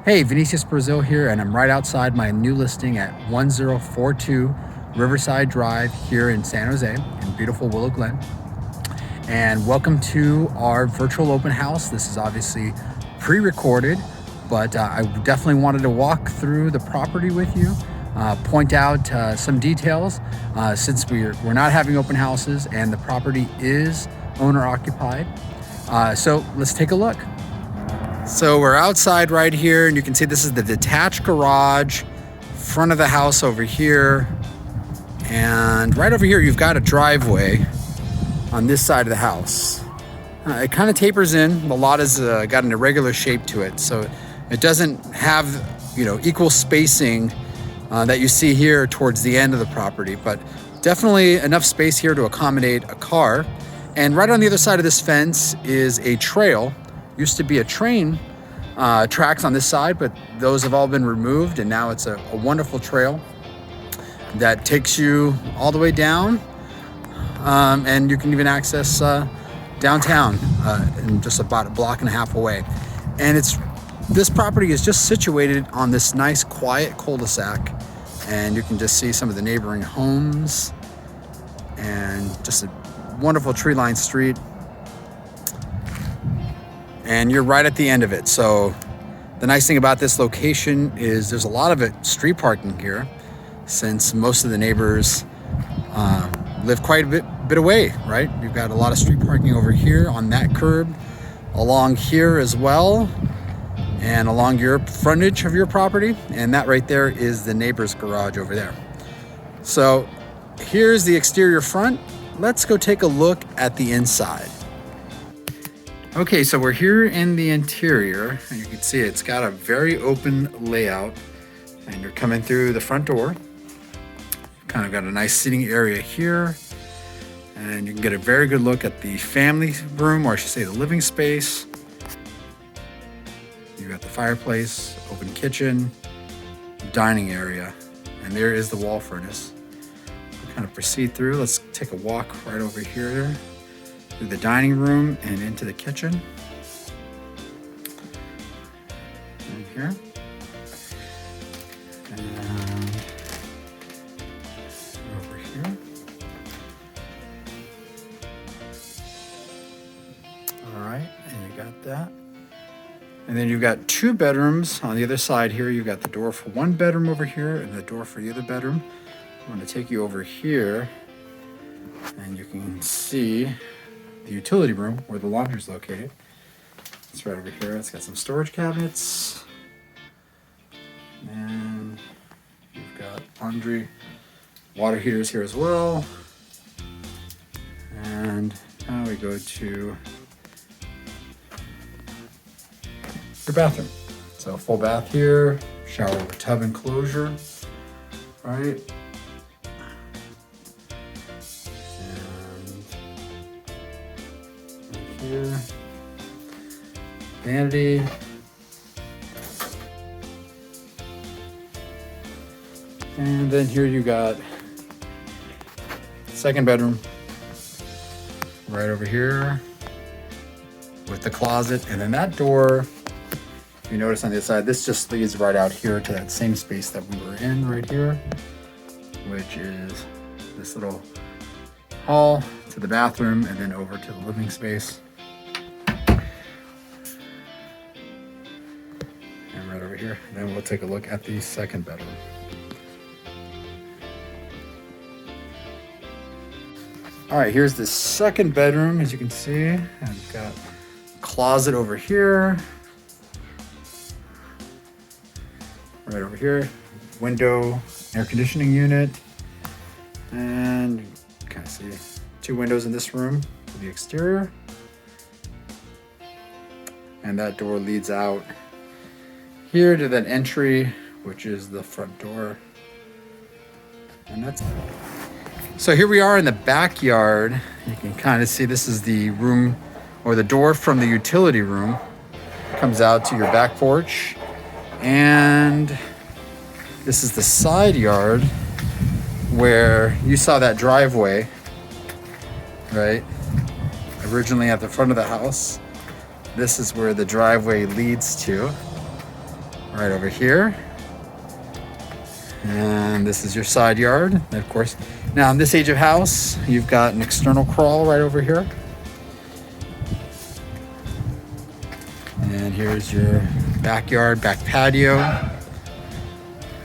Hey, Vinicius Brazil here, and I'm right outside my new listing at 1042 Riverside Drive here in San Jose in beautiful Willow Glen. And welcome to our virtual open house. This is obviously pre-recorded, but I definitely wanted to walk through the property with you, point out some details since we're not having open houses and the property is owner occupied. So let's take a look. So we're outside right here, and you can see this is the detached garage, front of the house over here. And right over here, you've got a driveway on this side of the house. It kind of tapers in. The lot has got an irregular shape to it. So it doesn't have, equal spacing that you see here towards the end of the property, but definitely enough space here to accommodate a car. And right on the other side of this fence is a trail. Used to be a train tracks on this side, but those have all been removed, and now it's a wonderful trail that takes you all the way down, and you can even access downtown in just about a block and a half away. And this property is just situated on this nice quiet cul-de-sac, and you can just see some of the neighboring homes and just a wonderful tree-lined street. And you're right at the end of it. So the nice thing about this location is there's a lot of street parking here, since most of the neighbors live quite a bit away, right? You've got a lot of street parking over here on that curb, along here as well, and along your frontage of your property. And that right there is the neighbor's garage over there. So here's the exterior front. Let's go take a look at the inside. Okay, so we're here in the interior, and you can see it's got a very open layout, and you're coming through the front door. Kind of got a nice sitting area here, and you can get a very good look at the family room, or I should say the living space. You got the fireplace, open kitchen, dining area, and there is the wall furnace. We'll kind of proceed through. Let's take a walk right over here, through the dining room and into the kitchen. Right here. And over here. All right, and you got that. And then you've got two bedrooms on the other side here. You've got the door for one bedroom over here and the door for the other bedroom. I'm going to take you over here, and you can see the utility room where the laundry is located. It's right over here. It's got some storage cabinets, and you've got laundry, water heaters here as well. And now we go to your bathroom. So full bath here, shower with tub enclosure, right? Here, vanity, and then here you got second bedroom right over here with the closet. And then that door, if you notice on the other side, this just leads right out here to that same space that we were in right here, which is this little hall to the bathroom and then over to the living space. Right over here. Then we'll take a look at the second bedroom. All right, here's the second bedroom, as you can see. And we've got a closet over here. Right over here. Window, air conditioning unit. And you can kind of see two windows in this room for the exterior. And that door leads out here to that entry, which is the front door. And that's it. So here we are in the backyard. You can kind of see this is the room, or the door from the utility room. Comes out to your back porch. And this is the side yard where you saw that driveway, right? Originally at the front of the house. This is where the driveway leads to. right over here. And this is your side yard, of course. Now in this age of house, you've got an external crawl right over here. And here's your backyard, back patio.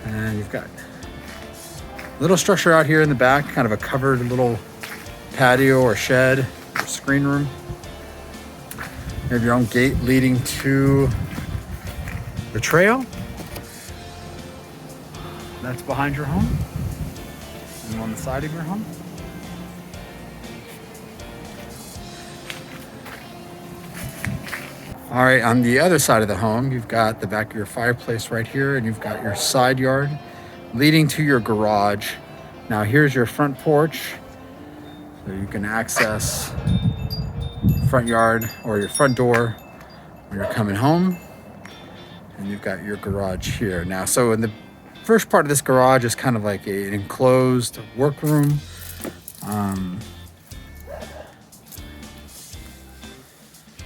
And you've got a little structure out here in the back, kind of a covered little patio or shed or screen room. You have your own gate leading to the trail. That's behind your home and on the side of your home. All right, on the other side of the home, you've got the back of your fireplace right here, and you've got your side yard leading to your garage. Now here's your front porch, so you can access front yard or your front door when you're coming home. And you've got your garage here. Now, so in the first part of this garage is kind of like an enclosed workroom. And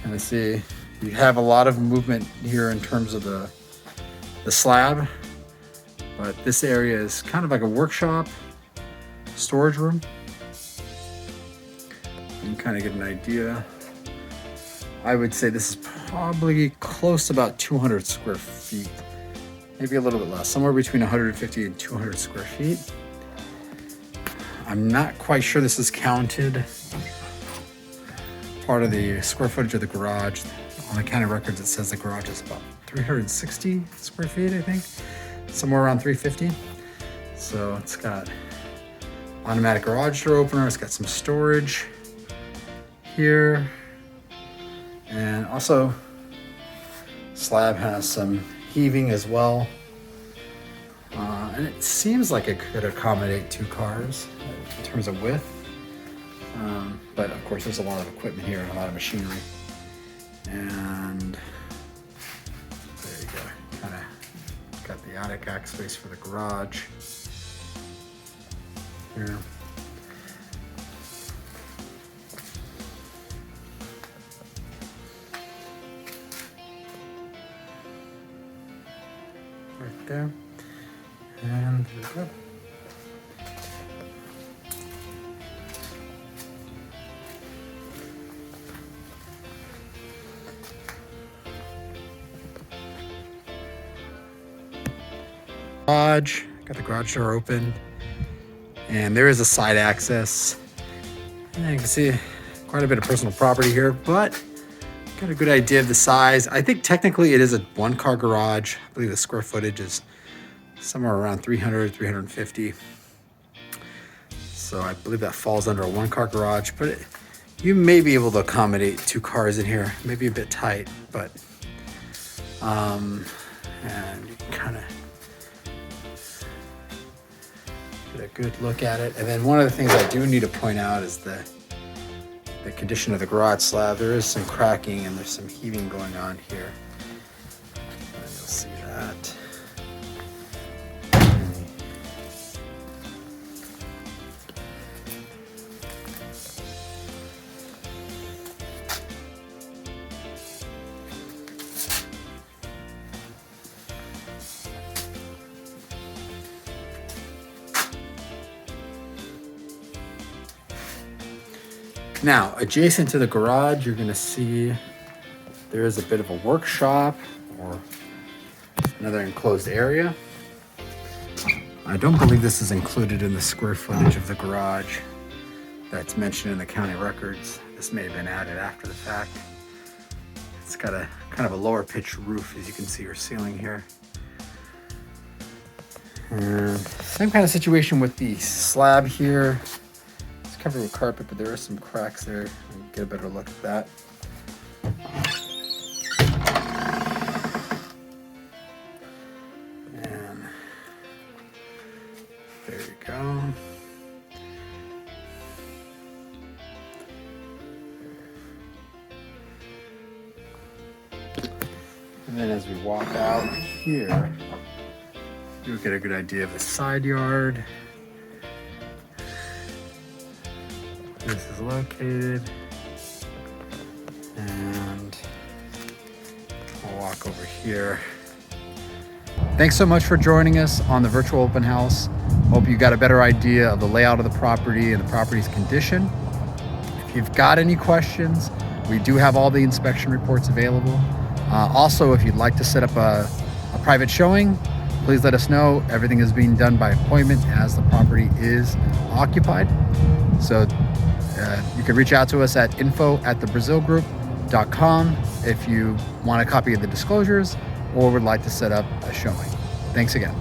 I see you have a lot of movement here in terms of the slab, but this area is kind of like a workshop, storage room. You can kind of get an idea. I would say this is probably close to about 200 square feet, maybe a little bit less, somewhere between 150 and 200 square feet. I'm not quite sure this is counted part of the square footage of the garage. On the county records, it says the garage is about 360 square feet, I think, somewhere around 350. So it's got automatic garage door opener. It's got some storage here. And also slab has some heaving as well. And it seems like it could accommodate 2 cars in terms of width. But of course there's a lot of equipment here and a lot of machinery. And there you go. Kind of got the attic access space for the garage here. Right there. And there we go. Garage, got the garage door open, and there is a side access. And you can see quite a bit of personal property here, but got a good idea of the size. I think technically it is a 1-car garage. I believe the square footage is somewhere around 300, 350. So I believe that falls under a 1-car garage, but you may be able to accommodate 2 cars in here. Maybe a bit tight, but and you can kind of get a good look at it. And then one of the things I do need to point out is the condition of the garage slab. There is some cracking and there's some heaving going on here. And you'll see that. Now, adjacent to the garage, you're going to see there is a bit of a workshop or another enclosed area. I don't believe this is included in the square footage of the garage that's mentioned in the county records. This may have been added after the fact. It's got a kind of a lower pitched roof, as you can see your ceiling here. And same kind of situation with the slab here. Covered with carpet, but there are some cracks there. Get a better look at that. And there you go. And then as we walk out here, you'll get a good idea of the side yard. This is located, and I'll walk over here. Thanks so much for joining us on the virtual open house. Hope you got a better idea of the layout of the property and the property's condition. If you've got any questions, we do have all the inspection reports available. Also, if you'd like to set up a private showing, please let us know. Everything is being done by appointment as the property is occupied. So you can reach out to us at info@thebrasilgroup.com if you want a copy of the disclosures or would like to set up a showing. Thanks again.